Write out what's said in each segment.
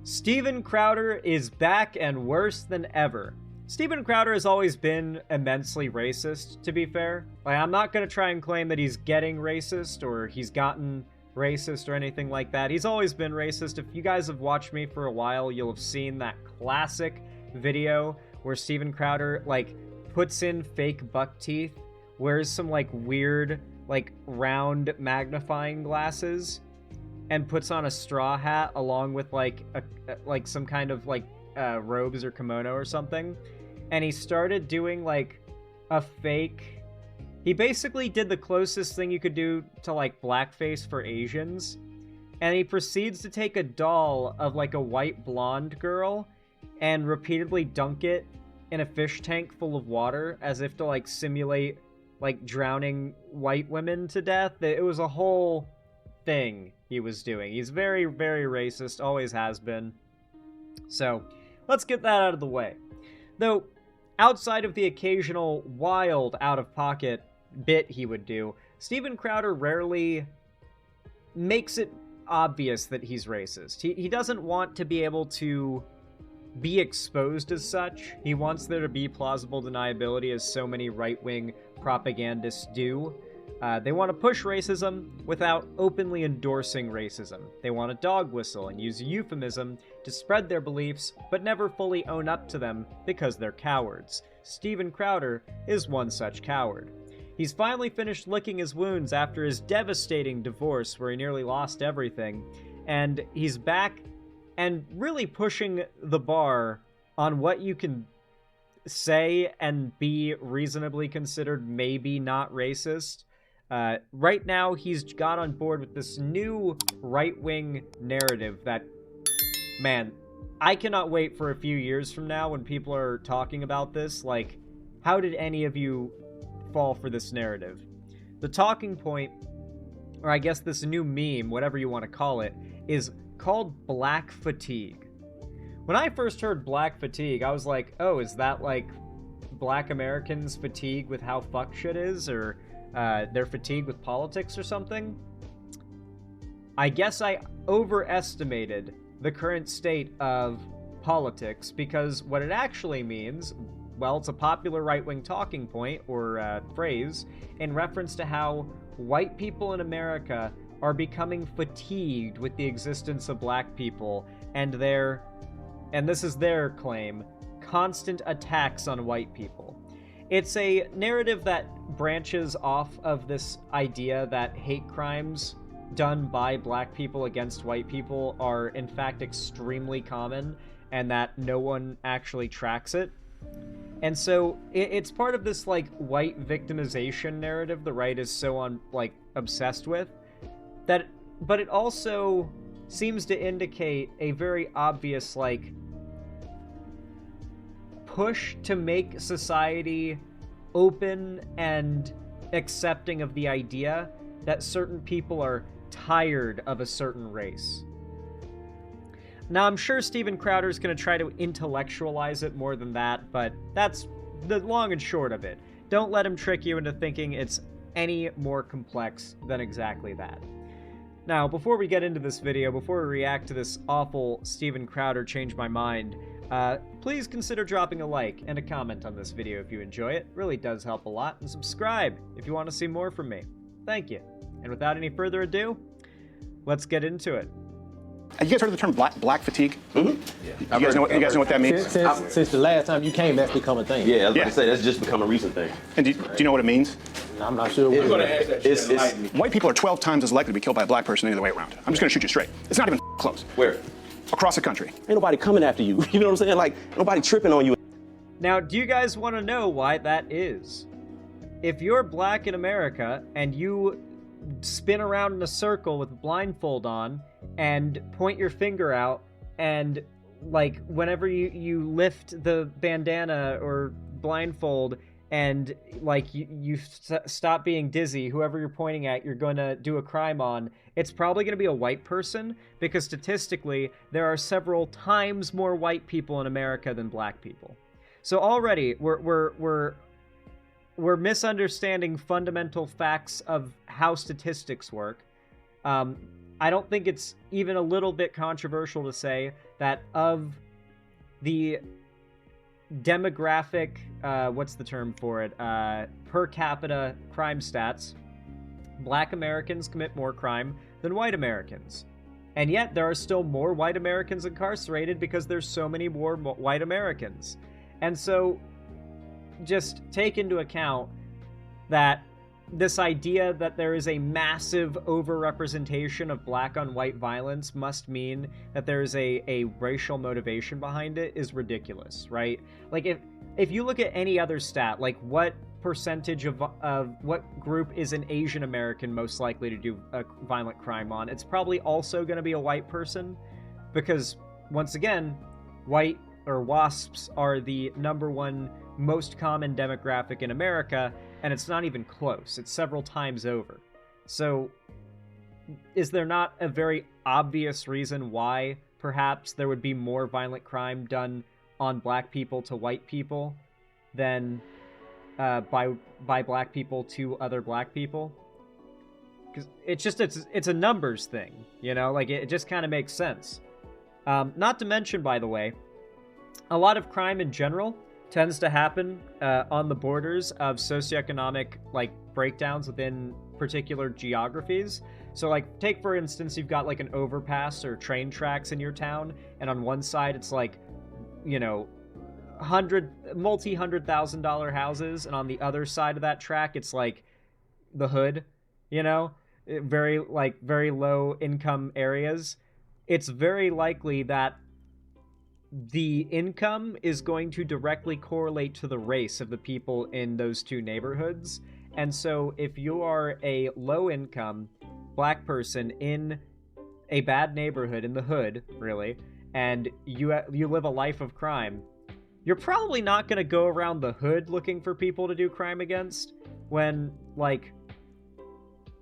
Steven Crowder is back and worse than ever. Steven Crowder has always been immensely racist, to be fair. Like, I'm not going to try and claim that he's getting racist or he's gotten racist or anything like that. He's always been racist. If you guys have watched me for a while, you'll have seen that classic video where Steven Crowder, like, puts in fake buck teeth, wears some, like, weird, like, round magnifying glasses, and puts on a straw hat along with, like, some kind of, like, robes or kimono or something. And he started doing, like, a fake... He basically did the closest thing you could do to, like, blackface for Asians. And he proceeds to take a doll of, like, a white blonde girl and repeatedly dunk it in a fish tank full of water as if to, like, simulate, like, drowning white women to death. It was a whole thing he was doing. He's very, very racist, always has been. So, let's get that out of the way. Though, outside of the occasional wild, out-of-pocket bit he would do, Steven Crowder rarely makes it obvious that he's racist. He doesn't want to be able to be exposed as such. He wants there to be plausible deniability, as so many right-wing propagandists do. They want to push racism without openly endorsing racism. They want to dog whistle and use euphemism to spread their beliefs, but never fully own up to them because they're cowards. Steven Crowder is one such coward. He's finally finished licking his wounds after his devastating divorce where he nearly lost everything, and he's back and really pushing the bar on what you can say and be reasonably considered maybe not racist. Right now, he's got on board with this new right-wing narrative that, man, I cannot wait for a few years from now when people are talking about this. Like, how did any of you fall for this narrative? The talking point, or I guess this new meme, whatever you want to call it, is called black fatigue. When I first heard black fatigue, I was like, oh, is that like black Americans' fatigue with how fuck shit is, or their fatigue with politics or something? I guess I overestimated the current state of politics, because what it actually means, well, it's a popular right-wing talking point or phrase in reference to how white people in America are becoming fatigued with the existence of black people and their, and this is their claim, constant attacks on white people. It's a narrative that branches off of this idea that hate crimes done by black people against white people are in fact extremely common and that no one actually tracks it. And so it's part of this like white victimization narrative the right is so obsessed with, that, but it also seems to indicate a very obvious like push to make society open and accepting of the idea that certain people are tired of a certain race. Now, I'm sure Steven Crowder is going to try to intellectualize it more than that, but that's the long and short of it. Don't let him trick you into thinking it's any more complex than exactly that. Now, before we get into this video, before we react to this awful Steven Crowder change my mind, please consider dropping a like and a comment on this video if you enjoy it. It really does help a lot. And subscribe if you want to see more from me. Thank you. And without any further ado, let's get into it. Have you guys heard of the term black fatigue? Mm-hmm. Yeah. You guys know what that means? Since the last time you came, that's become a thing. Yeah, I was about to say, that's just become a recent thing. And do you know what it means? I'm not sure. White people are 12 times as likely to be killed by a black person than the other way around. I'm just going to shoot you straight. It's not even close. Where? Across the country. Ain't nobody coming after you. You know what I'm saying? Like, nobody tripping on you. Now, do you guys want to know why that is? If you're black in America and you spin around in a circle with a blindfold on and point your finger out, and like whenever you lift the bandana or blindfold and like you stop being dizzy, whoever you're pointing at, you're going to do a crime on, it's probably going to be a white person, because statistically there are several times more white people in America than black people. So already we're misunderstanding fundamental facts of how statistics work. I don't think it's even a little bit controversial to say that of the demographic, what's the term for it? Per capita crime stats, Black Americans commit more crime than white Americans. And yet there are still more white Americans incarcerated because there's so many more white Americans. And so just take into account that this idea that there is a massive overrepresentation of black on white violence must mean that there's a racial motivation behind it is ridiculous, right? Like if you look at any other stat, like what percentage of what group is an Asian American most likely to do a violent crime on, it's probably also going to be a white person, because once again, white or WASPs are the #1 most common demographic in America, and it's not even close. It's several times over. So is there not a very obvious reason why perhaps there would be more violent crime done on black people to white people than by black people to other black people? Because it's a numbers thing, you know, like it just kind of makes sense. Not to mention, by the way, a lot of crime in general tends to happen on the borders of socioeconomic like breakdowns within particular geographies. So like take for instance, you've got like an overpass or train tracks in your town, and on one side it's like, you know, multi-$100,000 houses, and on the other side of that track it's like the hood, you know, very low income areas. It's very likely that the income is going to directly correlate to the race of the people in those two neighborhoods. And so if you are a low income black person in a bad neighborhood in the hood, really, and you live a life of crime, you're probably not going to go around the hood looking for people to do crime against when, like,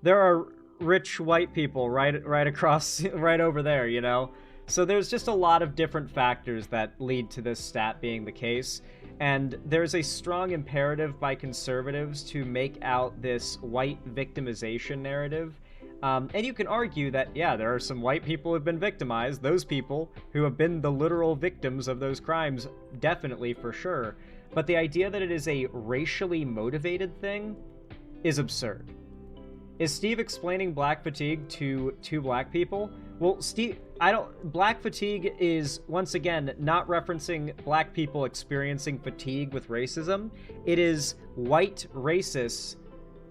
there are rich white people right across, right over there, you know? So there's just a lot of different factors that lead to this stat being the case, and there's a strong imperative by conservatives to make out this white victimization narrative. And you can argue that, yeah, there are some white people who have been victimized, those people who have been the literal victims of those crimes, definitely, for sure. But the idea that it is a racially motivated thing is absurd. Is Steve explaining black fatigue to two black people? Well, Steve, black fatigue is, once again, not referencing black people experiencing fatigue with racism. It is white racists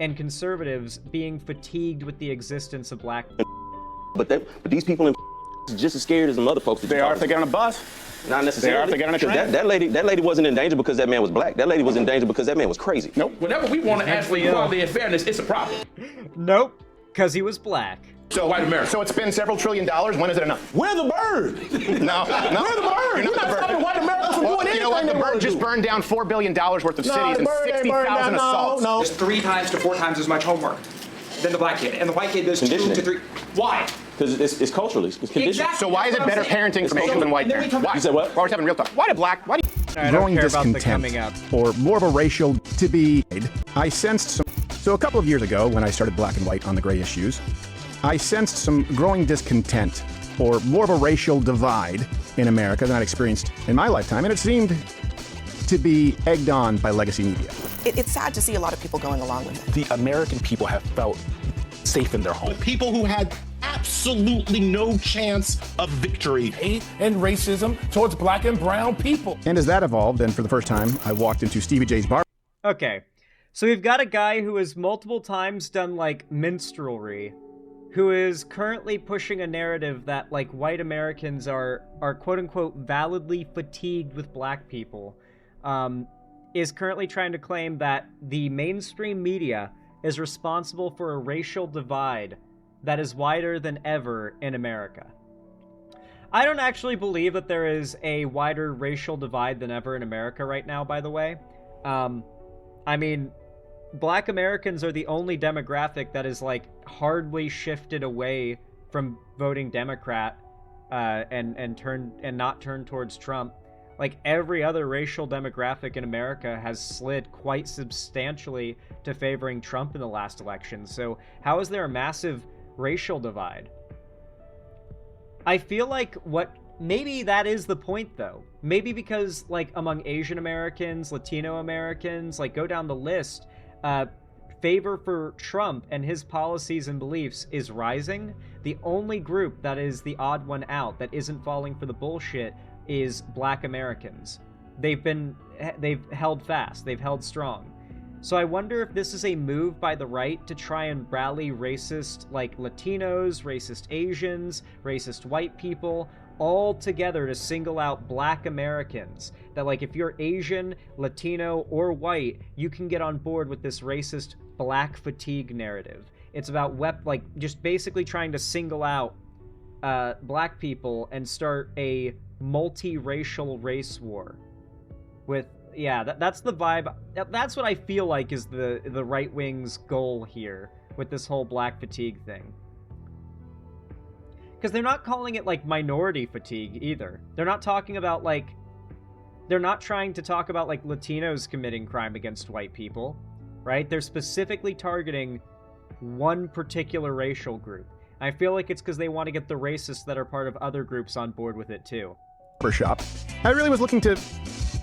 and conservatives being fatigued with the existence of black. But these people in just as scared as the other folks. They are if they get on a bus. Not necessarily. They are if they get on a train. That lady wasn't in danger because that man was black. That lady was in danger because that man was crazy. Nope. Whenever we want to ask for equality and fairness, it's a problem. Nope, because he was black. So white America. So it's been several $trillion. When is it enough? We're the bird. No. We're the bird. You're not stopping white America from doing anything. You know what? The they wanna bird just do. burned down $4 billion worth of cities the and bird ain't burned 60,000 down. assaults. No. It's 3 times to 4 times as much homework than the black kid, and the white kid does 2 to 3. Why? Because it's culturally, it's conditioned. Exactly. So why is it better parenting from Asian than white parents? Why? You said what? Why are we having real talk? Why do black? Why do I don't growing care about the coming discontent, up. or more of a racial divide. I sensed some. So a couple of years ago, when I started Black and White on the gray issues, I sensed some growing discontent, or more of a racial divide in America than I'd experienced in my lifetime, and it seemed to be egged on by legacy media. It's sad to see a lot of people going along with it. The American people have felt safe in their home. People who had absolutely no chance of victory. Hate and racism towards black and brown people. And as that evolved, and for the first time, I walked into Stevie J's bar. Okay, so we've got a guy who has multiple times done, like, minstrelry, who is currently pushing a narrative that, like, white Americans are quote-unquote validly fatigued with black people, is currently trying to claim that the mainstream media is responsible for a racial divide that is wider than ever in America. I don't actually believe that there is a wider racial divide than ever in America right now, by the way. I mean, black Americans are the only demographic that is, like, hardly shifted away from voting Democrat and not turned towards Trump. Like, every other racial demographic in America has slid quite substantially to favoring Trump in the last election. So how is there a massive racial divide? I feel like what maybe that is the point, though. Maybe because, like, among Asian Americans, Latino Americans, like, go down the list, favor for Trump and his policies and beliefs is rising. The only group that is the odd one out, that isn't falling for the bullshit, is Black Americans. They've held fast, they've held strong. So I wonder if this is a move by the right to try and rally racist, like, Latinos, racist Asians, racist white people, all together to single out Black Americans. That, like, if you're Asian, Latino, or white, you can get on board with this racist Black fatigue narrative. It's about, just basically trying to single out Black people and start a multiracial race war. With, yeah, that's the vibe. That's what I feel like is the right wing's goal here with this whole Black fatigue thing. Because they're not calling it, like, minority fatigue either. They're not talking about, like, they're not trying to talk about, like, Latinos committing crime against white people, right? They're specifically targeting one particular racial group. I feel like it's because they want to get the racists that are part of other groups on board with it too. Barbershop. I really was looking to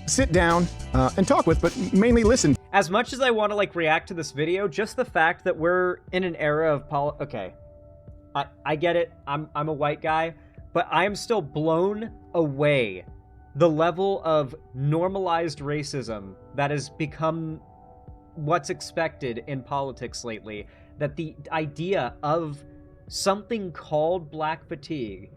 sit down and talk with, but mainly listen. As much as I want to, like, react to this video, just the fact that we're in an era of okay. I get it, I'm a white guy, but I am still blown away the level of normalized racism that has become what's expected in politics lately. That the idea of something called Black fatigue,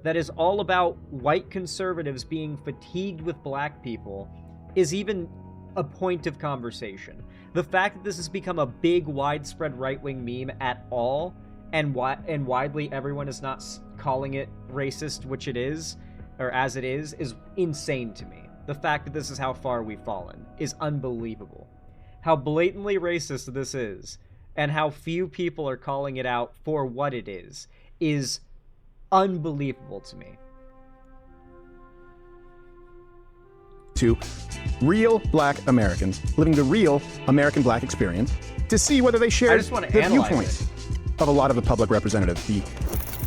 that is all about white conservatives being fatigued with Black people, is even a point of conversation. The fact that this has become a big, widespread right-wing meme at all, and widely everyone is not calling it racist, which it is, or as it is insane to me. The fact that this is how far we've fallen is unbelievable. How blatantly racist this is, and how few people are calling it out for what it is unbelievable to me. To real Black Americans living the real American Black experience to see whether they share the viewpoints of a lot of the public representatives, the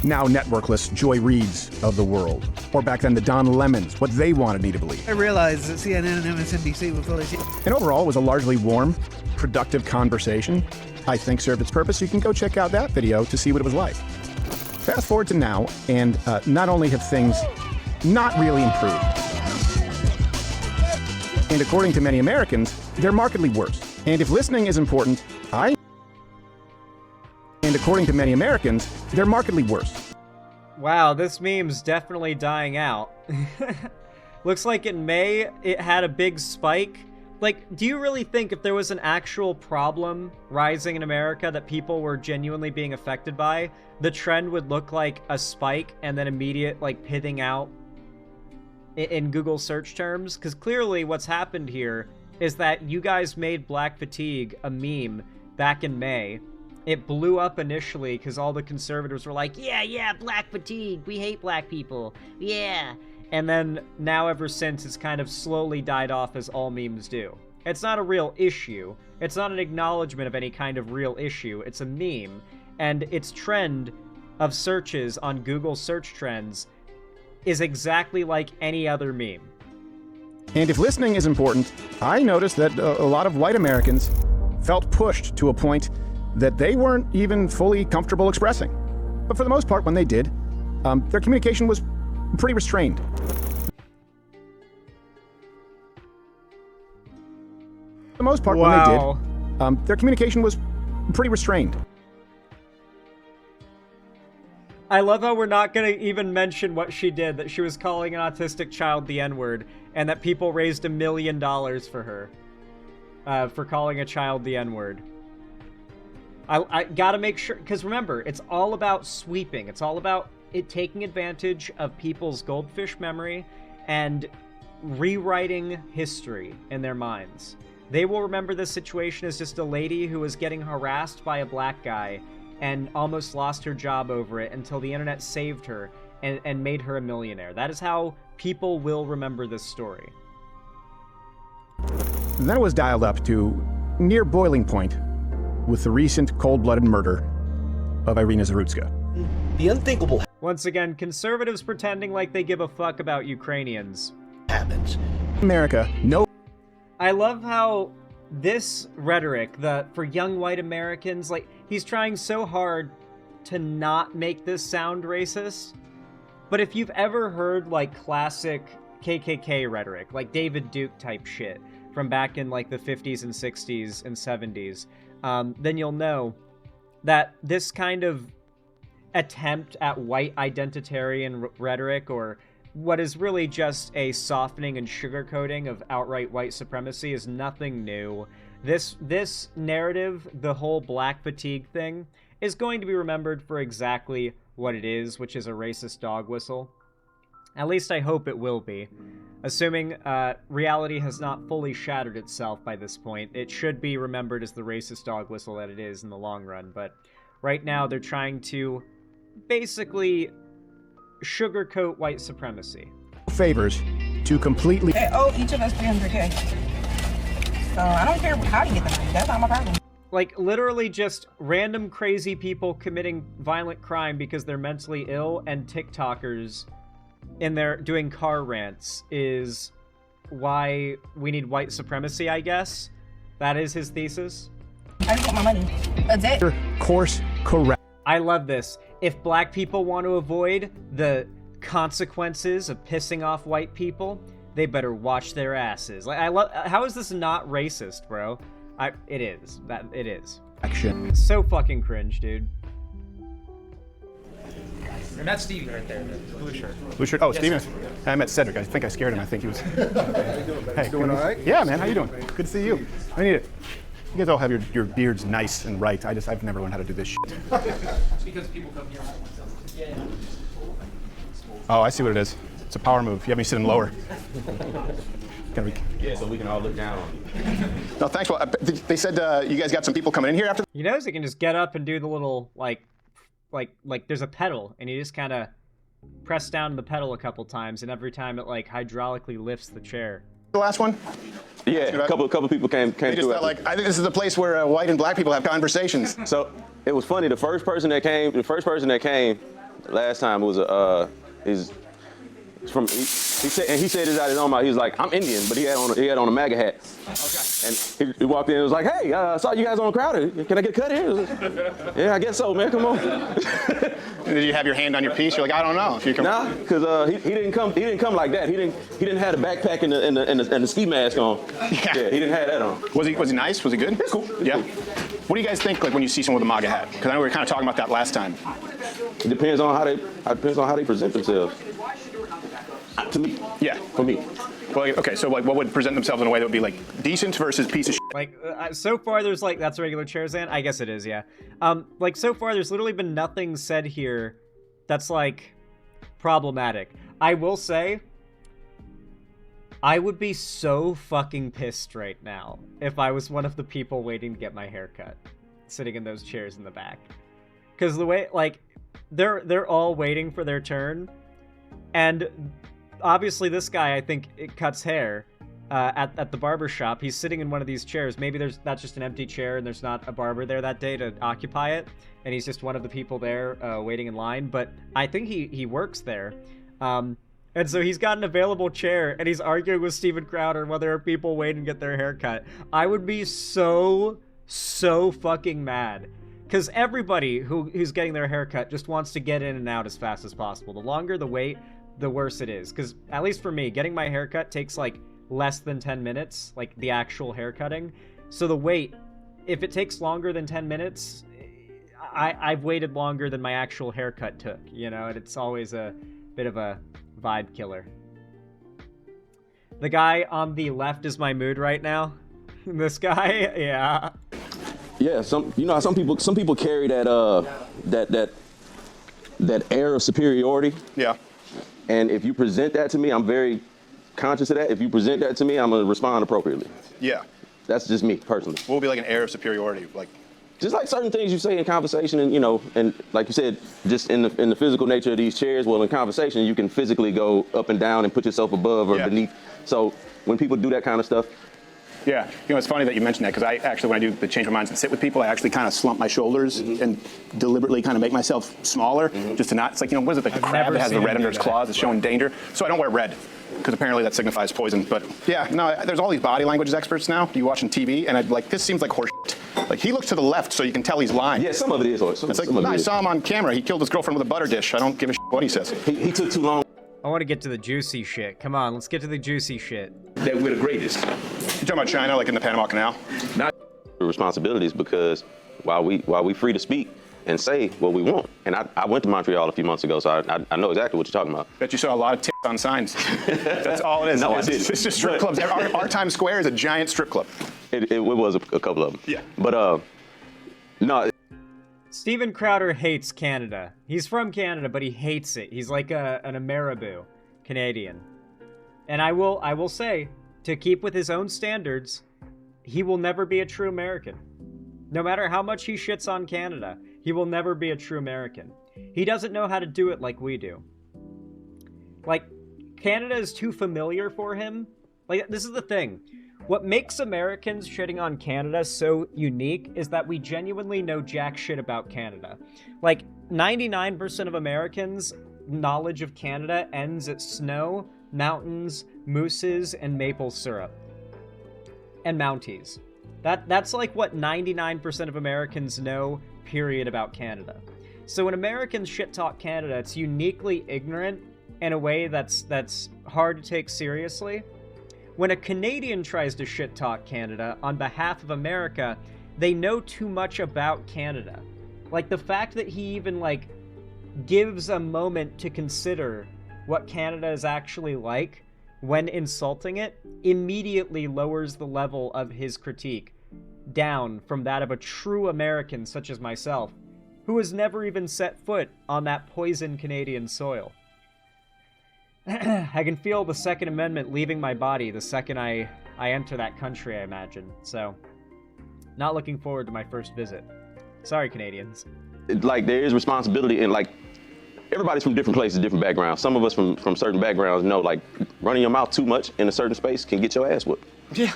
now networkless Joy Reids of the world, or back then the Don Lemons, what they wanted me to believe. I realized that CNN and MSNBC were fully... And overall, it was a largely warm, productive conversation. I think served its purpose. You can go check out that video to see what it was like. Fast forward to now, and not only have things not really improved, and according to many Americans, they're markedly worse. And if listening is important, and according to many Americans, they're markedly worse. Wow, this meme's definitely dying out. Looks like in May, it had a big spike. Like, do you really think if there was an actual problem rising in America that people were genuinely being affected by, the trend would look like a spike and then immediate, like, pitting out in Google search terms? Because clearly what's happened here is that you guys made Black fatigue a meme back in May. It blew up initially because all the conservatives were like, yeah, Black fatigue, we hate Black people, yeah. And then now ever since, it's kind of slowly died off as all memes do. It's not a real issue. It's not an acknowledgement of any kind of real issue. It's a meme. And its trend of searches on Google search trends is exactly like any other meme. And if listening is important, I noticed that a lot of white Americans felt pushed to a point that they weren't even fully comfortable expressing. But for the most part, when they did, their communication was pretty restrained. For the most part, when they did, their communication was pretty restrained. I love how we're not going to even mention what she did, that she was calling an autistic child the N-word, and that people raised $1 million for her, for calling a child the N-word. I gotta make sure, because remember, it's all about sweeping. It's all about it taking advantage of people's goldfish memory and rewriting history in their minds. They will remember this situation as just a lady who was getting harassed by a black guy and almost lost her job over it until the internet saved her and made her a millionaire. That is how people will remember this story. Then it was dialed up to near boiling point with the recent cold-blooded murder of Irina Zarutska. The unthinkable. Once again, conservatives pretending like they give a fuck about Ukrainians. Happens. America, no. I love how this rhetoric, for young white Americans, like, he's trying so hard to not make this sound racist. But if you've ever heard, like, classic KKK rhetoric, like David Duke type shit from back in, like, the 50s and 60s and 70s, then you'll know that this kind of attempt at white identitarian rhetoric, or what is really just a softening and sugarcoating of outright white supremacy, is nothing new. This narrative, the whole black fatigue thing, is going to be remembered for exactly what it is, which is a racist dog whistle. At least I hope it will be. Assuming reality has not fully shattered itself by this point, it should be remembered as the racist dog whistle that it is in the long run. But right now, they're trying to basically sugarcoat white supremacy. Favors to completely... They owe each of us $300K. So I don't care how you get the money. That's not my problem. Like, literally just random crazy people committing violent crime because they're mentally ill, and TikTokers in there doing car rants is why we need white supremacy, I guess. That is his thesis. I just want my money. That's it. Course correct. I love this. If black people want to avoid the consequences of pissing off white people, they better watch their asses. Like, I love. How is this not racist, bro? It is. It is. Action. It's so fucking cringe, dude. And that's Stevie right there, the blue shirt. Blue shirt. Oh, Steven. I met Cedric. I think I scared him. I think he was. Hey, doing all right? Yeah, man. How you doing? Good to see you. I need it. You guys all have your beards nice and right. I've never learned how to do this shit. It's because people come here. Yeah. Oh, I see what it is. It's a power move. You have me sitting lower. Yeah, so we can all look down on you. No, thanks. Well, they said you guys got some people coming in here after. He knows he can just get up and do the little, like there's a pedal, and he just kind of press down the pedal a couple times, and every time it, like, hydraulically lifts the chair. The last one? Yeah, a couple people came They just through. felt like, I think this is the place where white and black people have conversations. So it was funny. The first person that came last time was he said this out of his own mouth. He was like, I'm Indian, but he had on a MAGA hat. Okay. And he walked in and was like, hey, I saw you guys on Crowder. Can I get a cut here? Yeah, I guess so, man. Come on. Did you have your hand on your piece? You're like, I don't know. If you come. Nah, because he didn't come like that. He didn't have the backpack and the ski mask on. Yeah, he didn't have that on. Was he nice? Was he good? It's cool. Yeah. What do you guys think, like, when you see someone with a MAGA hat? Because I know we were kind of talking about that last time. It depends on how they present themselves. To me. Yeah. For me. Well, okay, so like, what would present themselves in a way that would be like decent versus piece of shit? Like, so far there's like, that's a regular Charizan? I guess it is, yeah. Like, so far there's literally been nothing said here that's, like, problematic. I will say, I would be so fucking pissed right now if I was one of the people waiting to get my hair cut, sitting in those chairs in the back. Because the way, like, they're all waiting for their turn, and obviously this guy, I think, it cuts hair at the barbershop. He's sitting in one of these chairs. Maybe that's just an empty chair and there's not a barber there that day to occupy it, and he's just one of the people there waiting in line. But I think he works there. And so he's got an available chair, and he's arguing with Steven Crowder while there are people waiting to get their hair cut. I would be so fucking mad. Because everybody who's getting their hair cut just wants to get in and out as fast as possible. The longer the wait, the worse it is. Because at least for me, getting my hair cut takes like less than 10 minutes, like the actual hair cutting. So the wait, if it takes longer than 10 minutes, I've waited longer than my actual haircut took, you know, and it's always a bit of a vibe killer. The guy on the left is my mood right now. This guy, yeah. Yeah, some people carry that air of superiority. Yeah. And if you present that to me, I'm very conscious of that. If you present that to me, I'm gonna respond appropriately. Yeah. That's just me personally. What would be like an air of superiority, like? Just like certain things you say in conversation, and and like you said, just in the physical nature of these chairs. Well, in conversation, you can physically go up and down and put yourself above or beneath. So when people do that kind of stuff, Yeah, it's funny that you mentioned that, because I actually, when I do the change my minds and sit with people, I actually kind of slump my shoulders and deliberately kind of make myself smaller, just to not, it's like, what is it, like the crab that has the red under its claws is showing danger? So I don't wear red, because apparently that signifies poison. But yeah, no, there's all these body language experts now, you watching TV, and this seems like horse shit. Like, he looks to the left so you can tell he's lying. Yeah, some of it is. It's like, I saw him on camera, he killed his girlfriend with a butter dish. I don't give a shit what he says. He took too long. I want to get to the juicy shit. Come on, let's get to the juicy shit. That we're the greatest. You talking about China, like in the Panama Canal? Not responsibilities, because while we free to speak and say what we want, and I went to Montreal a few months ago, so I know exactly what you're talking about. Bet you saw a lot of tits on signs. That's all it is. No, I didn't. It's just strip clubs. Our Times Square is a giant strip club. It was a couple of them. Yeah. But no. Steven Crowder hates Canada. He's from Canada, but he hates it. He's like an Ameribu Canadian. And I will say, to keep with his own standards, he will never be a true American. No matter how much he shits on Canada, he will never be a true American. He doesn't know how to do it like we do. Like, Canada is too familiar for him. Like, this is the thing. What makes Americans shitting on Canada so unique is that we genuinely know jack shit about Canada. Like, 99% of Americans' knowledge of Canada ends at snow, mountains, mooses, and maple syrup. And Mounties. That's like what 99% of Americans know, period, about Canada. So when Americans shit talk Canada, it's uniquely ignorant in a way that's hard to take seriously. When a Canadian tries to shit talk Canada on behalf of America, they know too much about Canada. Like, the fact that he even, like, gives a moment to consider what Canada is actually like when insulting it immediately lowers the level of his critique down from that of a true American such as myself, who has never even set foot on that poisoned Canadian soil. I can feel the Second Amendment leaving my body the second I enter that country, I imagine. So, not looking forward to my first visit. Sorry, Canadians. Like, there is responsibility, and like, everybody's from different places, different backgrounds. Some of us from certain backgrounds know, like, running your mouth too much in a certain space can get your ass whooped. Yeah.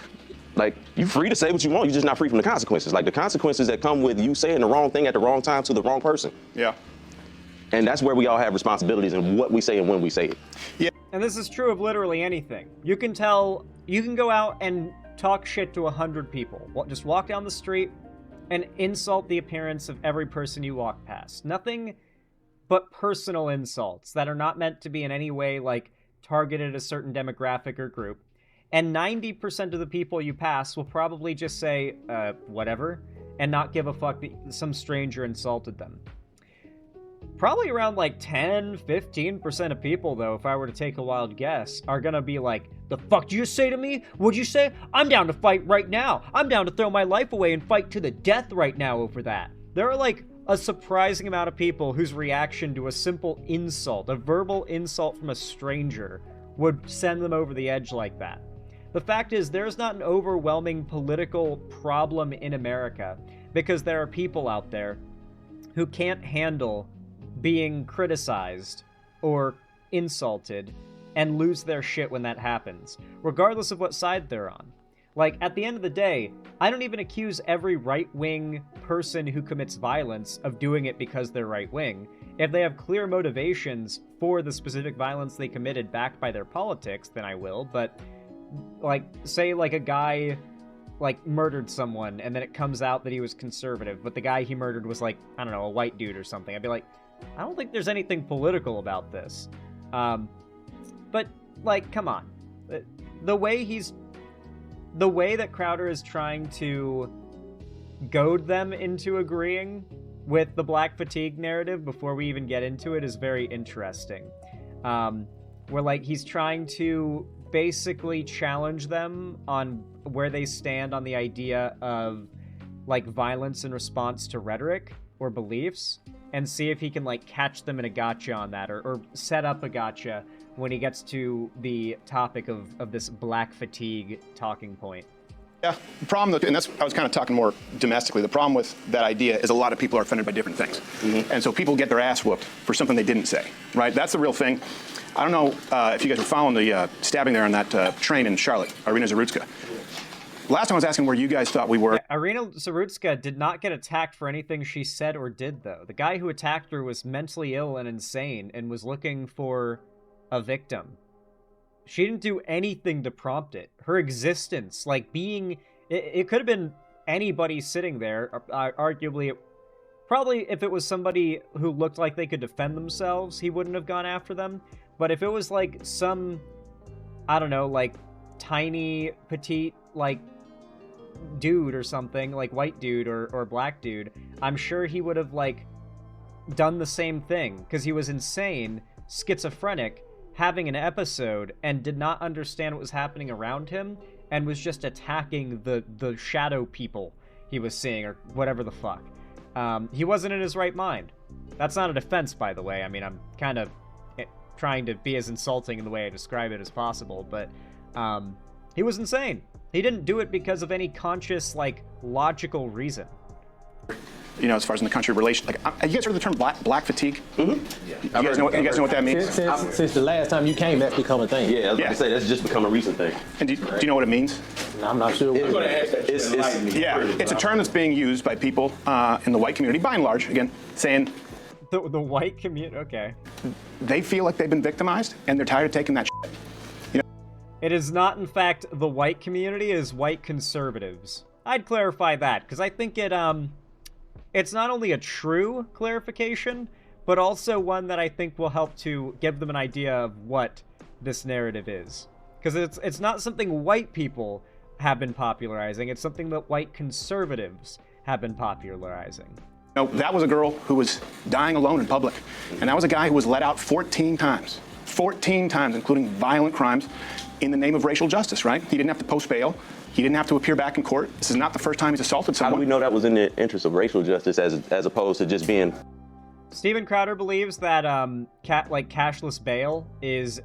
Like, you're free to say what you want, you're just not free from the consequences. Like, the consequences that come with you saying the wrong thing at the wrong time to the wrong person. Yeah. And that's where we all have responsibilities in what we say and when we say it. Yeah. And this is true of literally anything. You can go out and talk shit to 100 people. Just walk down the street and insult the appearance of every person you walk past. Nothing but personal insults that are not meant to be in any way, like, targeted at a certain demographic or group. And 90% of the people you pass will probably just say, whatever, and not give a fuck that some stranger insulted them. Probably around like 10-15% of people, though, if I were to take a wild guess, are gonna be like, the fuck did you say to me? What'd you say? I'm down to fight right now. I'm down to throw my life away and fight to the death right now over that. There are like a surprising amount of people whose reaction to a simple insult, a verbal insult from a stranger, would send them over the edge like that. The fact is, there's not an overwhelming political problem in America because there are people out there who can't handle being criticized or insulted and lose their shit when that happens, regardless of what side they're on. Like, at the end of the day, I don't even accuse every right-wing person who commits violence of doing it because they're right-wing. If they have clear motivations for the specific violence they committed backed by their politics, then I will, but, like, say, like, a guy, like, murdered someone, and then it comes out that he was conservative, but the guy he murdered was, like, I don't know, a white dude or something. I'd be like, I don't think there's anything political about this. But, like, come on. The way that Crowder is trying to goad them into agreeing with the Black Fatigue narrative before we even get into it is very interesting. Where, like, he's trying to basically challenge them on where they stand on the idea of, like, violence in response to rhetoric or beliefs, and see if he can, like, catch them in a gotcha on that, or set up a gotcha when he gets to the topic of this Black Fatigue talking point. Yeah, the problem, and I was kind of talking more domestically, the problem with that idea is a lot of people are offended by different things. Mm-hmm. And so people get their ass whooped for something they didn't say, right? That's the real thing. I don't know if you guys were following the stabbing there on that train in Charlotte, Irina Zarutska. Last time I was asking where you guys thought we were. Yeah, Irina Zarutska did not get attacked for anything she said or did, though. The guy who attacked her was mentally ill and insane and was looking for a victim. She didn't do anything to prompt it. Her existence, like being... It could have been anybody sitting there, arguably... Probably if it was somebody who looked like they could defend themselves, he wouldn't have gone after them. But if it was like some, I don't know, like tiny, petite, like dude or something, like white dude or black dude, I'm sure he would have like done the same thing because he was insane, schizophrenic, having an episode and did not understand what was happening around him and was just attacking the shadow people he was seeing or whatever the fuck. He wasn't in his right mind. That's not a defense, by the way. I mean, I'm kind of trying to be as insulting in the way I describe it as possible, but he was insane. He didn't do it because of any conscious, like, logical reason. You know, as far as in the country relation, like, you guys heard the term black fatigue? Mm-hmm. Yeah. You guys know what that means? Since the last time you came, that's become a thing. Yeah, I was about to say, that's just become a recent thing. And do you know what it means? I'm not sure. It's a term that's being used by people in the white community, by and large, again, saying... The white community, okay. They feel like they've been victimized, and they're tired of taking that shit. You know? It is not, in fact, the white community, it is white conservatives. I'd clarify that, because I think it's not only a true clarification, but also one that I think will help to give them an idea of what this narrative is. Because it's not something white people have been popularizing, it's something that white conservatives have been popularizing. No, that was a girl who was dying alone in public. And that was a guy who was let out 14 times. 14 times, including violent crimes, in the name of racial justice, right? He didn't have to post bail. He didn't have to appear back in court. This is not the first time he's assaulted someone. How do we know that was in the interest of racial justice as opposed to just being... Steven Crowder believes that cashless bail is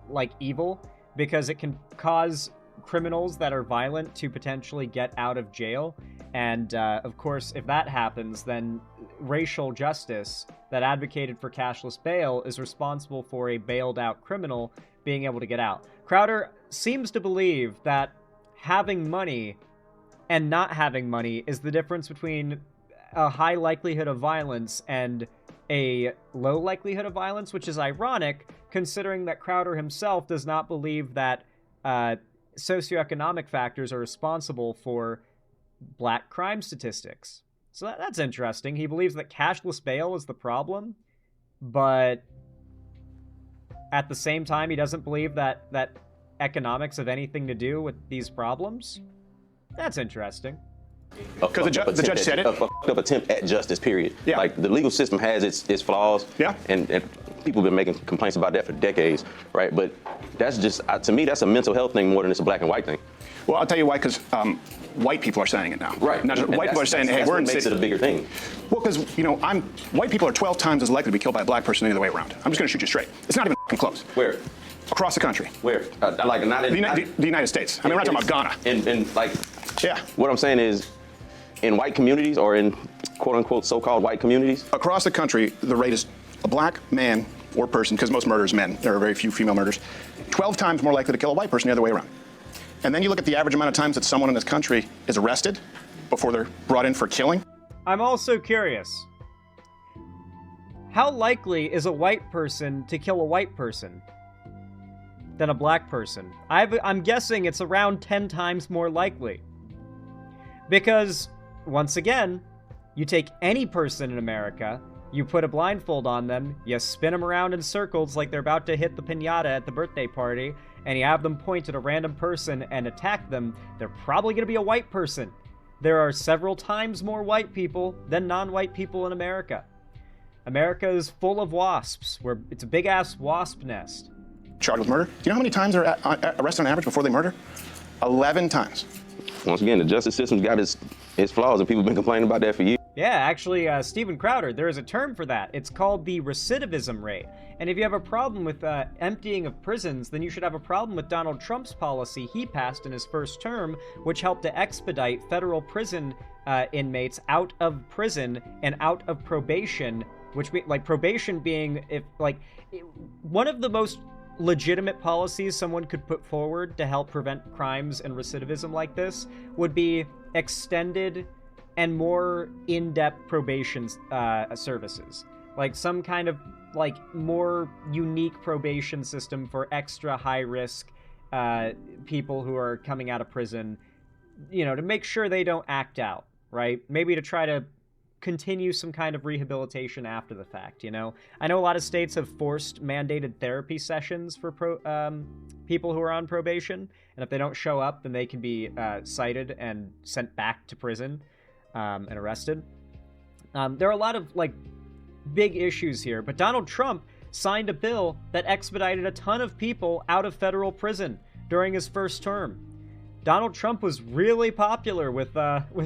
like evil because it can cause criminals that are violent to potentially get out of jail. And of course, if that happens, then racial justice that advocated for cashless bail is responsible for a bailed out criminal being able to get out. Crowder seems to believe that having money and not having money is the difference between a high likelihood of violence and a low likelihood of violence, which is ironic considering that Crowder himself does not believe that socioeconomic factors are responsible for black crime statistics. So that's interesting. He believes that cashless bail is the problem, but at the same time, he doesn't believe that economics have anything to do with these problems. That's interesting. Because the judge said it. A fucked up attempt at justice, period. Yeah. Like, the legal system has its flaws. Yeah. And people have been making complaints about that for decades, right? But that's just, to me, that's a mental health thing more than it's a black and white thing. Well, I'll tell you why, because white people are saying it now. Right. Not just, white people are saying, hey, we're in makes it a bigger thing. Well, because, white people are 12 times as likely to be killed by a black person the other way around. I'm just going to shoot you straight. It's not even close. Where? Across the country. Where? Like, not in... The United States. I mean, we're not talking about Ghana. And like... Yeah. What I'm saying is, in white communities or in quote-unquote so-called white communities... Across the country, the rate is a black man or person, because most murders men, there are very few female murders, 12 times more likely to kill a white person the other way around. And then you look at the average amount of times that someone in this country is arrested before they're brought in for killing. I'm also curious. How likely is a white person to kill a white person than a black person? I'm guessing it's around 10 times more likely. Because, once again, you take any person in America, you put a blindfold on them, you spin them around in circles like they're about to hit the piñata at the birthday party, and you have them point at a random person and attack them, they're probably going to be a white person. There are several times more white people than non-white people in America. America is full of wasps. It's a big-ass wasp nest. Charged with murder. Do you know how many times they're arrested on average before they murder? 11 times. Once again, the justice system's got its flaws, and people have been complaining about that for years. Yeah, actually, Steven Crowder, there is a term for that. It's called the recidivism rate. And if you have a problem with emptying of prisons, then you should have a problem with Donald Trump's policy he passed in his first term, which helped to expedite federal prison inmates out of prison and out of probation, which, like, probation being, one of the most legitimate policies someone could put forward to help prevent crimes and recidivism like this would be extended and more in-depth probation services. Like some kind of like more unique probation system for extra high-risk people who are coming out of prison, you know, to make sure they don't act out, right? Maybe to try to continue some kind of rehabilitation after the fact, you know? I know a lot of states have forced mandated therapy sessions for people who are on probation, and if they don't show up, then they can be cited and sent back to prison and arrested. There are a lot of, like, big issues here, but Donald Trump signed a bill that expedited a ton of people out of federal prison during his first term. Donald Trump was really popular with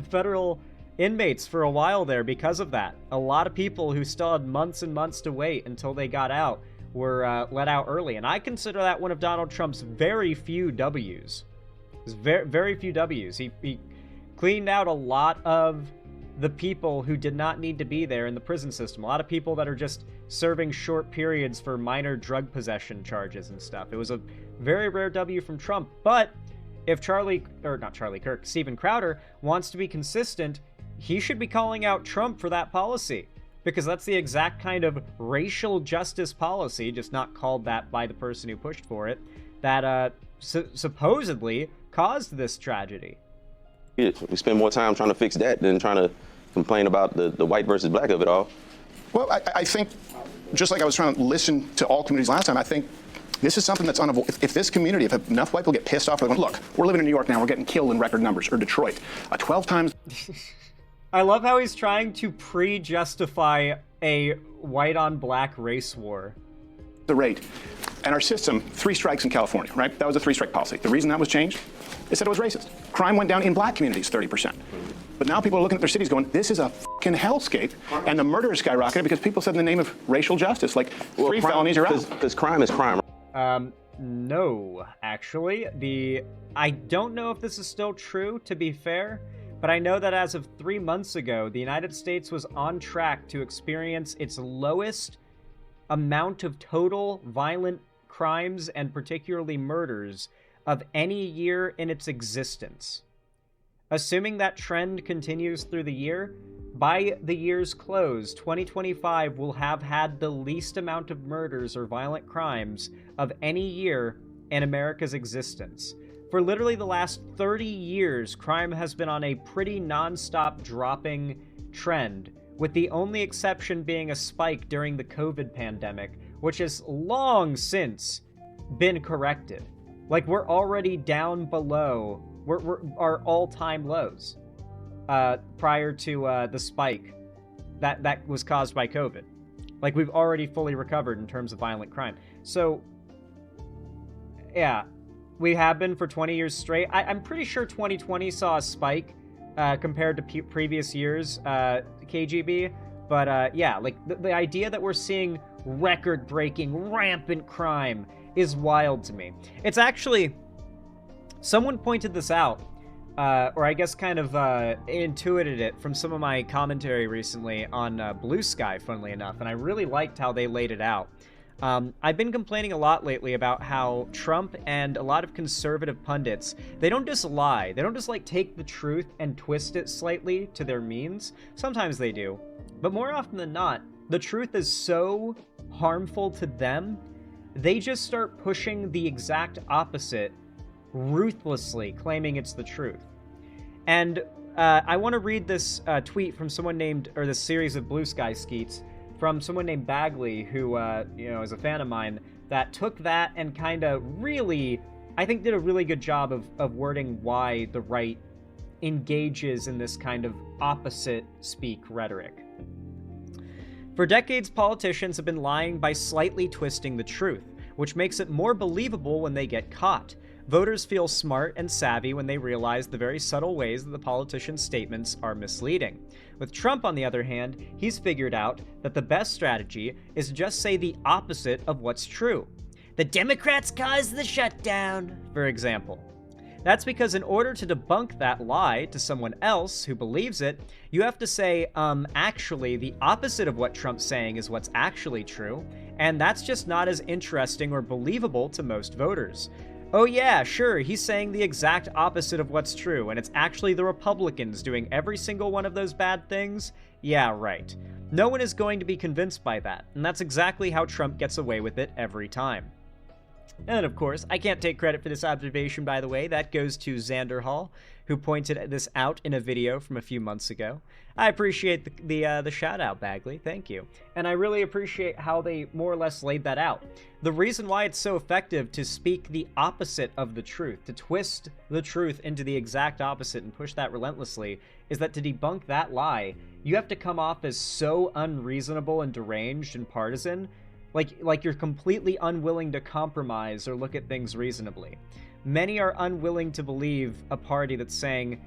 federal inmates for a while there because of that. A lot of people who still had months and months to wait until they got out were let out early, and I consider that one of Donald Trump's very few W's. Very, very few W's. He cleaned out a lot of the people who did not need to be there in the prison system. A lot of people that are just serving short periods for minor drug possession charges and stuff. It was a very rare W from Trump, but if Steven Crowder wants to be consistent, he should be calling out Trump for that policy, because that's the exact kind of racial justice policy, just not called that by the person who pushed for it, that supposedly caused this tragedy. We spend more time trying to fix that than trying to complain about the white versus black of it all. Well, I think, just like I was trying to listen to all communities last time, I think this is something that's unavoidable. If this community, if enough white people get pissed off, they're going, look, we're living in New York now, we're getting killed in record numbers, or Detroit. 12 times... I love how he's trying to pre-justify a white-on-black race war. The rate. And our system, 3 strikes in California, right? That was a 3-strike policy. The reason that was changed, they said it was racist. Crime went down in black communities 30%. But now people are looking at their cities going, this is a fucking hellscape. And the murder is skyrocketing because people said in the name of racial justice, like, 3 felonies are out. Because crime is crime. No, actually. I don't know if this is still true, to be fair, but I know that as of 3 months ago, the United States was on track to experience its lowest amount of total violent crimes and particularly murders of any year in its existence. Assuming that trend continues through the year, by the year's close, 2025 will have had the least amount of murders or violent crimes of any year in America's existence. For literally the last 30 years, crime has been on a pretty non-stop dropping trend, with the only exception being a spike during the COVID pandemic, which has long since been corrected. Like, we're already down below our all-time lows prior to the spike that was caused by COVID. Like, we've already fully recovered in terms of violent crime. So, yeah, we have been for 20 years straight. I'm pretty sure 2020 saw a spike compared to previous years, KGB. But yeah, like the idea that we're seeing record-breaking, rampant crime is wild to me. It's actually, someone pointed this out, or I guess kind of intuited it from some of my commentary recently on Blue Sky, funnily enough, and I really liked how they laid it out. I've been complaining a lot lately about how Trump and a lot of conservative pundits, they don't just lie. They don't just like take the truth and twist it slightly to their means. Sometimes they do. But more often than not, the truth is so harmful to them, they just start pushing the exact opposite, ruthlessly claiming it's the truth. And I want to read this tweet from someone named, or this series of Blue Sky skeets, from someone named Bagley, who, is a fan of mine, that took that and kind of really, I think, did a really good job of wording why the right engages in this kind of opposite speak rhetoric. For decades, politicians have been lying by slightly twisting the truth, which makes it more believable when they get caught. Voters feel smart and savvy when they realize the very subtle ways that the politician's statements are misleading. With Trump, on the other hand, he's figured out that the best strategy is to just say the opposite of what's true. The Democrats caused the shutdown, for example. That's because in order to debunk that lie to someone else who believes it, you have to say, actually, the opposite of what Trump's saying is what's actually true, and that's just not as interesting or believable to most voters. Oh yeah, sure, he's saying the exact opposite of what's true, and it's actually the Republicans doing every single one of those bad things? Yeah, right. No one is going to be convinced by that, and that's exactly how Trump gets away with it every time. And of course, I can't take credit for this observation, by the way. That goes to Xander Hall, who pointed this out in a video from a few months ago. I appreciate the shout out, Bagley. Thank you. And I really appreciate how they more or less laid that out. The reason why it's so effective to speak the opposite of the truth, to twist the truth into the exact opposite and push that relentlessly, is that to debunk that lie, you have to come off as so unreasonable and deranged and partisan, like you're completely unwilling to compromise or look at things reasonably. Many are unwilling to believe a party that's saying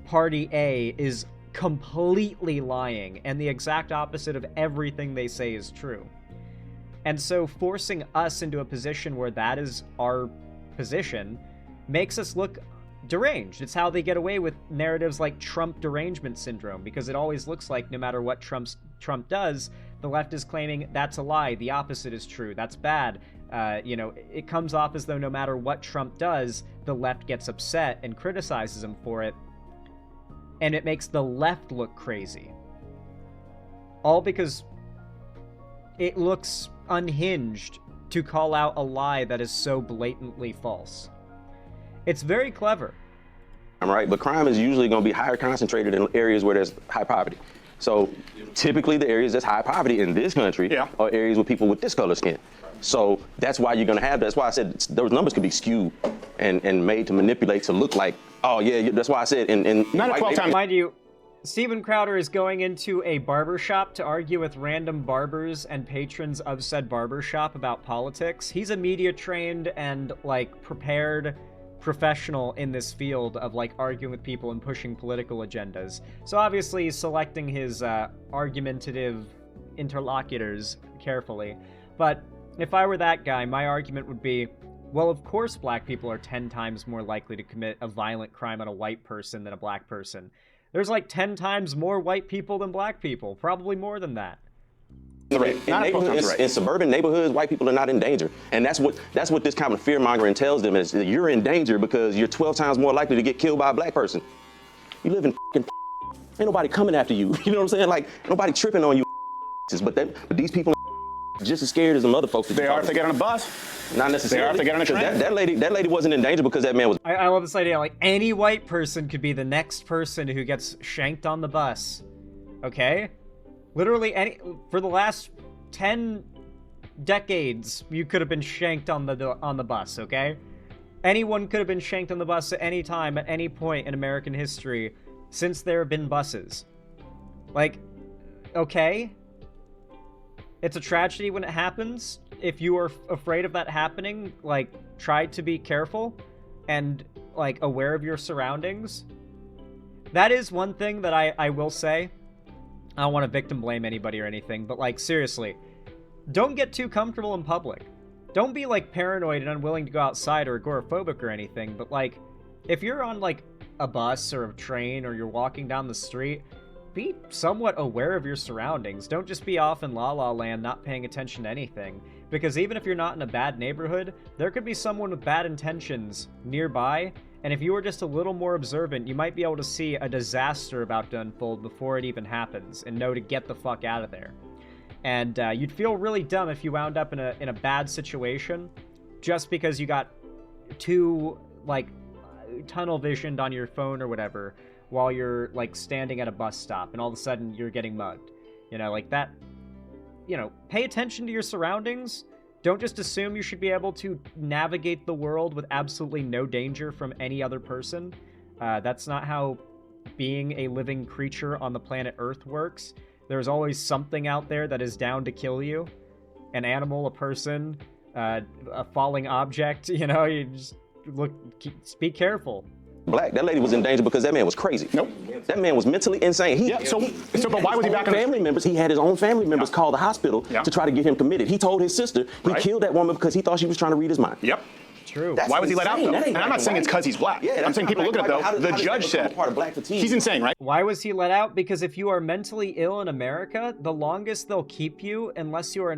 Party A is completely lying and the exact opposite of everything they say is true. And so forcing us into a position where that is our position makes us look deranged. It's how they get away with narratives like Trump derangement syndrome, because it always looks like no matter what Trump does, the left is claiming that's a lie, the opposite is true, that's bad. It comes off as though no matter what Trump does, the left gets upset and criticizes him for it, and it makes the left look crazy. All because it looks unhinged to call out a lie that is so blatantly false. It's very clever. Right, but crime is usually going to be higher concentrated in areas where there's high poverty. So typically the areas that's high poverty in this country are areas with people with this color skin. So that's why you're going to have, that's why I said those numbers could be skewed and made to manipulate to look like, oh yeah, that's why I said in 12 times. Mind you, Steven Crowder is going into a barbershop to argue with random barbers and patrons of said barbershop about politics. He's a media trained and prepared professional in this field of arguing with people and pushing political agendas. So obviously he's selecting his argumentative interlocutors carefully. But if I were that guy, my argument would be, well, of course black people are 10 times more likely to commit a violent crime on a white person than a black person. There's 10 times more white people than black people, probably more than that. In suburban neighborhoods, white people are not in danger, and that's what this kind of fear mongering tells them, is that you're in danger because you're 12 times more likely to get killed by a black person. You live in ain't nobody coming after you. You know what I'm saying? Nobody tripping on you. But these people are just as scared as the other folks. They are if they get on a bus. Not necessarily. They are if they get on a train. That lady wasn't in danger because that man was. I love this idea. Any white person could be the next person who gets shanked on the bus. Okay? Literally for the last 10 decades, you could have been shanked on the bus, okay? Anyone could have been shanked on the bus at any time, at any point in American history, since there have been buses. Okay? It's a tragedy when it happens. If you are afraid of that happening, try to be careful and, aware of your surroundings. That is one thing that I will say. I don't want to victim blame anybody or anything, but seriously, don't get too comfortable in public. Don't be paranoid and unwilling to go outside or agoraphobic or anything, but if you're on a bus or a train or you're walking down the street, be somewhat aware of your surroundings. Don't just be off in La La Land not paying attention to anything, because even if you're not in a bad neighborhood, there could be someone with bad intentions nearby. And if you were just a little more observant, you might be able to see a disaster about to unfold before it even happens and know to get the fuck out of there. And you'd feel really dumb if you wound up in a bad situation just because you got too, tunnel visioned on your phone or whatever while you're, standing at a bus stop and all of a sudden you're getting mugged. Pay attention to your surroundings. Don't just assume you should be able to navigate the world with absolutely no danger from any other person. That's not how being a living creature on the planet Earth works. There's always something out there that is down to kill you. An animal, a person, a falling object, you just be careful. Black, that lady was in danger because that man was crazy. Nope. That man was mentally insane. But why was he back on family members? He had his own family members call the hospital to try to get him committed. He told his sister he killed that woman because he thought she was trying to read his mind. Yep. True. Why was he let out, though? And I'm not saying it's because he's black. Yeah, I'm saying people look at it, though. The judge said, he's insane, right? Why was he let out? Because if you are mentally ill in America, the longest they'll keep you, unless you are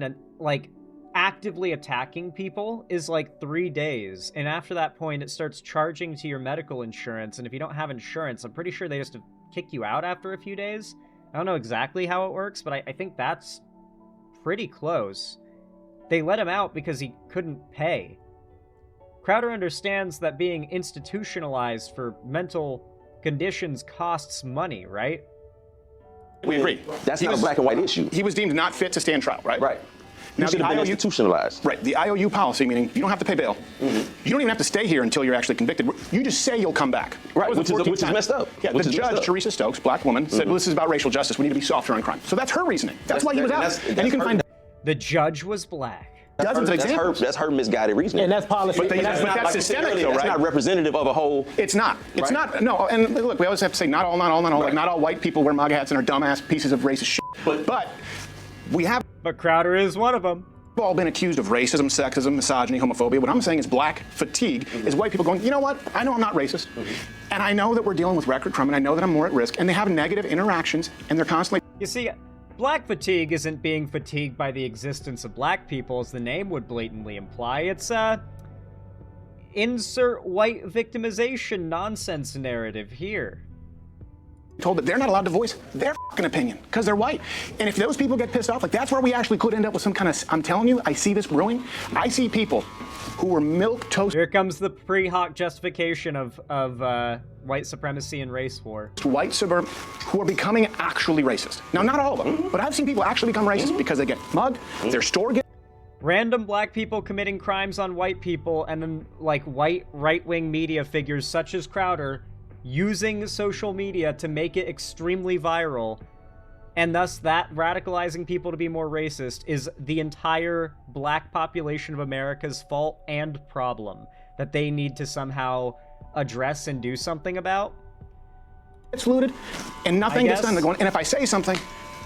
actively attacking people, is like 3 days. And after that point, it starts charging to your medical insurance. And if you don't have insurance, I'm pretty sure they just kick you out after a few days. I don't know exactly how it works, but I think that's pretty close. They let him out because he couldn't pay. Crowder understands that being institutionalized for mental conditions costs money, right? We agree. That's not a black and white issue. He was deemed not fit to stand trial, right? Right. Now, the IOU, institutionalized. Right. The IOU policy, meaning you don't have to pay bail. You don't even have to stay here until you're actually convicted. You just say you'll come back. Right, which is messed up. Yeah, the judge, Teresa Stokes, black woman, said, well, this is about racial justice. We need to be softer on crime. So that's her reasoning. That's why he was out. And you can find the judge was black. Dozens of examples. That's her misguided reasoning. And that's policy. But that's systemic, though, right? That's not representative of a whole. It's not. It's not. No. And look, we always have to say not all. Like not all white people wear MAGA hats and are dumbass pieces of racist shit. But we have. But Crowder is one of them. We've all been accused of racism, sexism, misogyny, homophobia. What I'm saying is black fatigue is white people going, you know what? I know I'm not racist. And I know that we're dealing with record crime, and I know that I'm more at risk. And they have negative interactions, and they're constantly. You see, black fatigue isn't being fatigued by the existence of black people, as the name would blatantly imply. It's, insert white victimization nonsense narrative here. Told that they're not allowed to voice their fucking opinion because they're white. And if those people get pissed off, like that's where we actually could end up with some kind of, I'm telling you, I see this brewing. I see people who were milk toast. Here comes the pre-hoc justification of white supremacy and race war. White suburb who are becoming actually racist. Now, not all of them, but I've seen people actually become racist because they get mugged, their store gets. Random black people committing crimes on white people, and then like white right-wing media figures such as Crowder using social media to make it extremely viral, and thus that radicalizing people to be more racist is the entire black population of America's fault and problem that they need to somehow address and do something about. It's looted, and nothing gets done. They're going, and if I say something,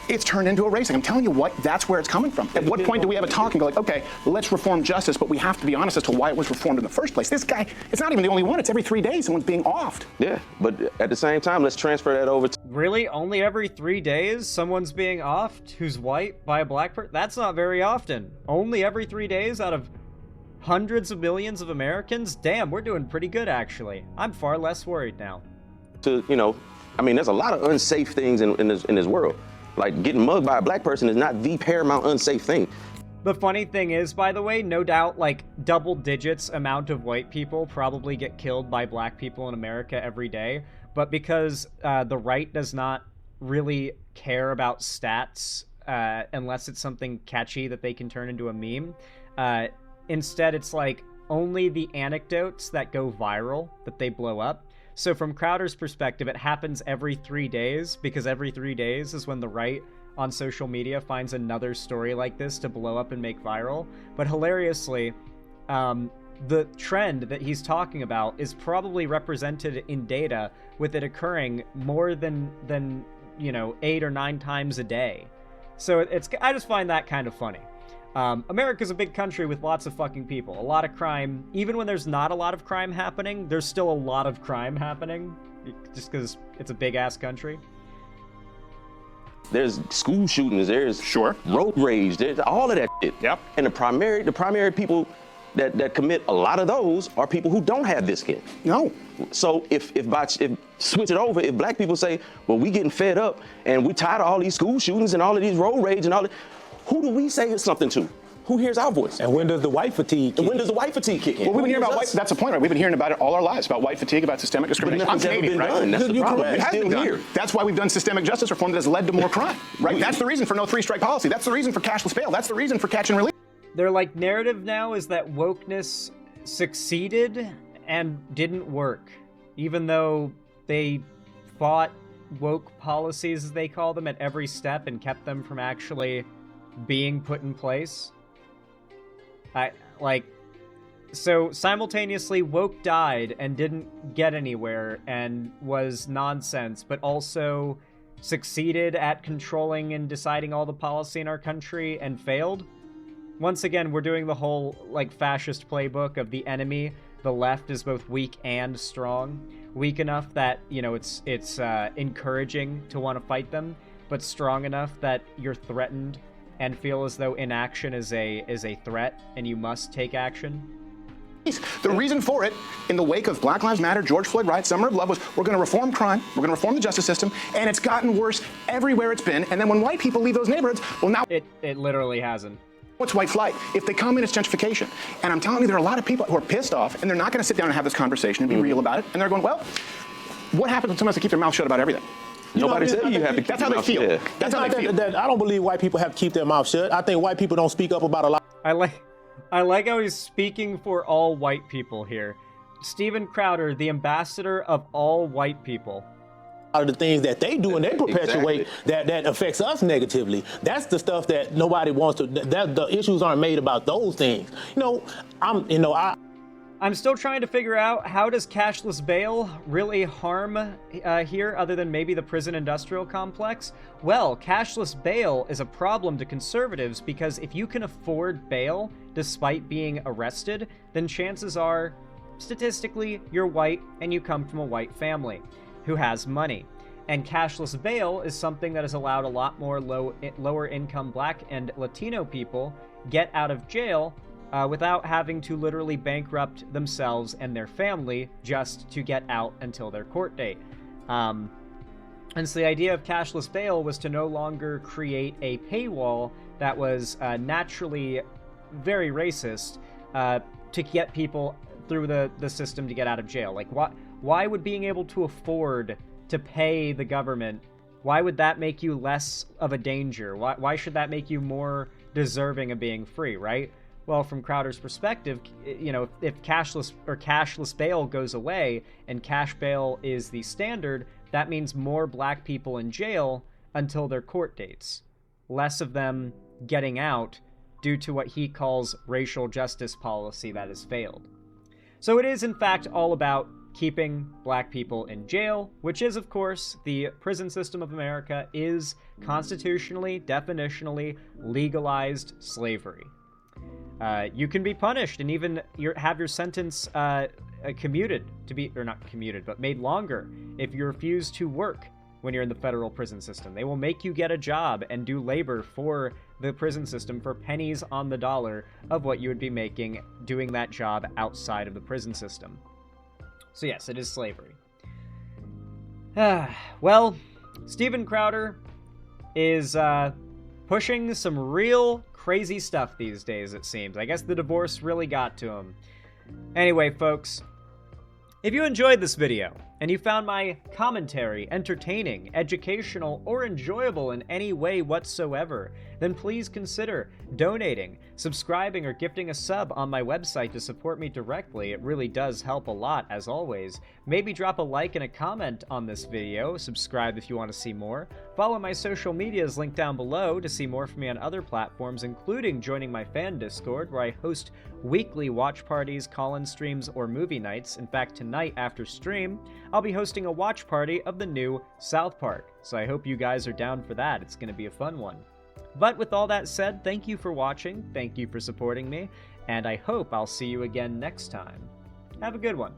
it's turned into a racing. I'm telling you what, that's where it's coming from. At what point do we have a talk and go like, okay, let's reform justice, but we have to be honest as to why it was reformed in the first place. This guy, it's not even the only one. It's every 3 days someone's being offed. Yeah, but at the same time, let's transfer that over to... Really? Only every 3 days someone's being offed who's white by a black person? That's not very often. Only every 3 days out of hundreds of millions of Americans? Damn, we're doing pretty good, actually. I'm far less worried now. I mean, there's a lot of unsafe things in this world. Like, getting mugged by a black person is not the paramount unsafe thing. The funny thing is, by the way, no doubt, like, double digits amount of white people probably get killed by black people in America every day. But because the right does not really care about stats unless it's something catchy that they can turn into a meme, instead it's like only the anecdotes that go viral that they blow up. So from Crowder's perspective, it happens every 3 days, because every 3 days is when the right on social media finds another story like this to blow up and make viral. But hilariously, the trend that he's talking about is probably represented in data, with it occurring more than 8 or 9 times a day. So I just find that kind of funny. America's a big country with lots of fucking people. A lot of crime. Even when there's not a lot of crime happening, there's still a lot of crime happening, just because it's a big-ass country. There's school shootings, there's road rage, there's all of that shit. Yep. And the primary people that commit a lot of those are people who don't have this skin. No. So if switch it over, if black people say, well, we getting fed up and we tired of all these school shootings and all of these road rage and all that, who do we say something to? Who hears our voice? And when does the white fatigue kick in? And when does the white fatigue kick in? Well, we've been hearing about white, that's the point, right? We've been hearing about it all our lives, about white fatigue, about systemic discrimination. But nothing's ever been done. That's the problem. It has been done. That's why we've done systemic justice reform that has led to more crime, right? That's the reason for no 3-strike policy. That's the reason for cashless bail. That's the reason for catch and release. Their narrative now is that wokeness succeeded and didn't work, even though they fought woke policies, as they call them, at every step and kept them from actually being put in place. So simultaneously, woke died and didn't get anywhere and was nonsense, but also succeeded at controlling and deciding all the policy in our country and failed. once again, we're doing the whole, like, fascist playbook of the enemy. The left is both weak and strong. Weak enough that, you know, it's encouraging to want to fight them, but strong enough that you're threatened and feel as though inaction is a threat and you must take action. The reason for it, in the wake of Black Lives Matter, George Floyd riots, Summer of Love, was we're going to reform crime, we're going to reform the justice system, and it's gotten worse everywhere it's been. And then when white people leave those neighborhoods, well, now it literally hasn't. What's white flight? If they come in, it's gentrification. And I'm telling you, there are a lot of people who are pissed off, and they're not going to sit down and have this conversation and be real about it. And they're going, well, what happens when someone has to keep their mouth shut about everything? Nobody said you have to keep That's how they feel. shut. That's how they feel. I don't believe white people have to keep their mouth shut. I think white people don't speak up about a lot. I like how he's speaking for all white people here. Steven Crowder, the ambassador of all white people. A lot of the things that they do and they perpetuate that affects us negatively. That's the stuff that nobody wants to. That the issues aren't made about those things. I'm still trying to figure out, how does cashless bail really harm here, other than maybe the prison industrial complex? Well, cashless bail is a problem to conservatives because if you can afford bail despite being arrested, then chances are, statistically, you're white and you come from a white family who has money. And cashless bail is something that has allowed a lot more lower income Black and Latino people get out of jail without having to literally bankrupt themselves and their family just to get out until their court date. And so the idea of cashless bail was to no longer create a paywall that was naturally very racist to get people through the system to get out of jail. Like, why would being able to afford to pay the government, why would that make you less of a danger? Why should that make you more deserving of being free, right? Well, from Crowder's perspective, you know, if cashless bail goes away and cash bail is the standard, that means more Black people in jail until their court dates. Less of them getting out due to what he calls racial justice policy that has failed. So it is, in fact, all about keeping Black people in jail, which is, of course, the prison system of America is constitutionally, definitionally legalized slavery. You can be punished and even have your sentence commuted to be, or not commuted, but made longer if you refuse to work when you're in the federal prison system. They will make you get a job and do labor for the prison system for pennies on the dollar of what you would be making doing that job outside of the prison system. So yes, it is slavery. Well, Steven Crowder is pushing some real crazy stuff these days, it seems. I guess the divorce really got to him. Anyway, folks, if you enjoyed this video and you found my commentary entertaining, educational, or enjoyable in any way whatsoever, then please consider donating, subscribing, or gifting a sub on my website to support me directly. It really does help a lot, as always. Maybe drop a like and a comment on this video, subscribe if you want to see more, follow my social medias linked down below to see more from me on other platforms, including joining my fan Discord, where I host weekly watch parties, call-in streams, or movie nights. In fact, tonight after stream, I'll be hosting a watch party of the new South Park, so I hope you guys are down for that. It's going to be a fun one. But with all that said, thank you for watching, thank you for supporting me, and I hope I'll see you again next time. Have a good one.